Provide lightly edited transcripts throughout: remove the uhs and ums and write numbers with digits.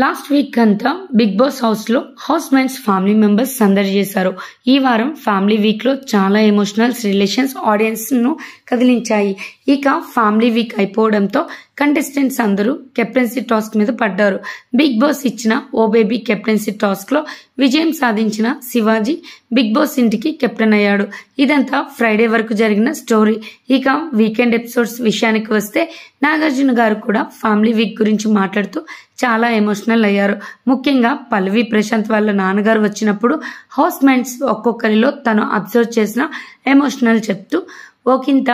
Last week అంతా big boss house లో house mates family members సందడి చేశారు. ఈ వారం ఫ్యామిలీ వీక్ లో చాలా ఎమోషనల్ రిలేషన్స్ ఆడియన్స్ ను కదిలించాయి. ఇక ఫ్యామిలీ వీక్ అయిపోవడంతో కంటెస్టెంట్స్ అందరూ కెప్టెన్సీ టాస్క్ మీద పడ్డారు. బిగ్ బాస్ ఇచ్చిన ఓ బేబీ కెప్టెన్సీ టాస్క్ లో విజయం సాధించిన శివాజీ బిగ్ బాస్ ఇంటికి కెప్టెన్ అయ్యాడు. ఇదంతా ఫ్రైడే వరకు జరిగిన స్టోరీ. ఇక వీకెండ్ ఎపిసోడ్స్ విషయానికి వస్తే నాగార్జున గారు కూడా ఫ్యామిలీ వీక్ గురించి మాట్లాడుతూ చాలా ఎమోషనల్ అయ్యారు. ముఖ్యంగా పల్లవి ప్రశాంత్ వాళ్ళ నాన్నగారు వచ్చినప్పుడు హౌస్ మేట్స్ ఒక్కొక్కరిలో తను అబ్జర్వ్ చేసిన ఎమోషనల్ చెప్తూ ఒకంత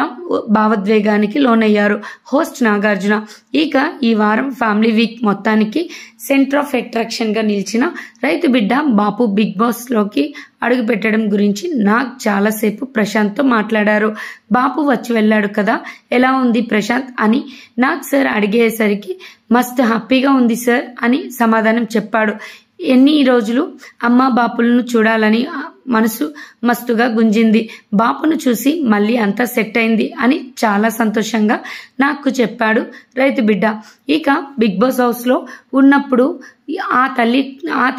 భావోద్వేగానికి లోనయ్యారు హోస్ట్ నాగార్జున. ఇక ఈ వారం ఫ్యామిలీ వీక్ మొత్తానికి సెంటర్ ఆఫ్ అట్రాక్షన్ గా నిలిచిన రైతు బిడ్డ బాపు బిగ్ బాస్ లోకి అడుగు పెట్టడం గురించి నాగ్ చాలాసేపు ప్రశాంత్ తో మాట్లాడారు. బాపు వచ్చి వెళ్ళాడు కదా, ఎలా ఉంది ప్రశాంత్ అని నాగ్ సార్ అడిగేసరికి మస్తు హ్యాపీగా ఉంది సార్ అని సమాధానం చెప్పాడు. ఎన్ని రోజులు అమ్మ బాపులను చూడాలని మనసు మస్తుగా గుంజింది. బాపును చూసి మళ్ళీ అంతా సెట్ అయింది అని చాలా సంతోషంగా నాకు చెప్పాడు రైతు బిడ్డ. ఇక బిగ్ బాస్ హౌస్ లో ఉన్నప్పుడు ఆ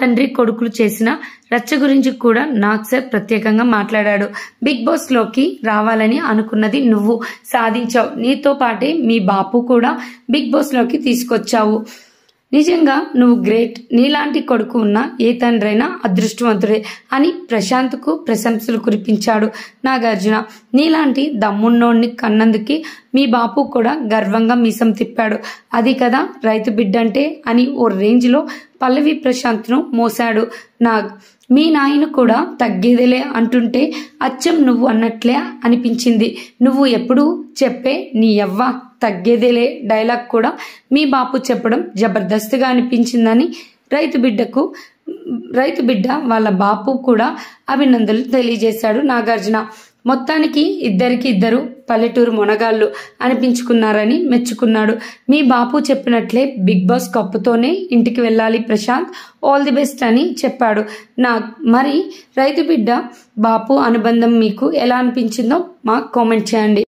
తండ్రి కొడుకులు చేసిన రచ్చ గురించి కూడా నాగ్ సార్ ప్రత్యేకంగా మాట్లాడాడు. బిగ్ బాస్ లోకి రావాలని అనుకున్నది నువ్వు సాధించావు, నీతో పాటే మీ బాపు కూడా బిగ్ బాస్ లోకి తీసుకొచ్చావు. నిజంగా నువ్వు గ్రేట్, నీలాంటి కొడుకు ఉన్న ఏ తండ్రైనా అదృష్టవంతుడే అని ప్రశాంత్ కు ప్రశంసలు కురిపించాడు నాగార్జున. నీలాంటి దమ్మున్నోడిని కన్నందుకి మీ బాపు కూడా గర్వంగా మీసం తిప్పాడు. అది కదా రైతు బిడ్డంటే అని ఓ రేంజ్ లో పల్లవి ప్రశాంత్ ను మోసాడు నాగ్. మీ నాయన కూడా తగ్గేదిలే అంటుంటే అచ్చం నువ్వు అన్నట్లే అనిపించింది. నువ్వు ఎప్పుడు చెప్పే నీ యవ్వ తగ్గేదేలే డైలాగ్ కూడా మీ బాపు చెప్పడం జబర్దస్త్గా అనిపించిందని రైతు బిడ్డ వాళ్ళ బాపు కూడా అభినందనలు తెలియజేశాడు నాగార్జున. మొత్తానికి ఇద్దరు పల్లెటూరు మొనగాళ్ళు అనిపించుకున్నారని మెచ్చుకున్నాడు. మీ బాపు చెప్పినట్లే బిగ్ బాస్ కప్పుతోనే ఇంటికి వెళ్ళాలి ప్రశాంత్, ఆల్ ది బెస్ట్ అని చెప్పాడు. మరి రైతు బిడ్డ బాపు అనుబంధం మీకు ఎలా అనిపించిందో మాకు కామెంట్ చేయండి.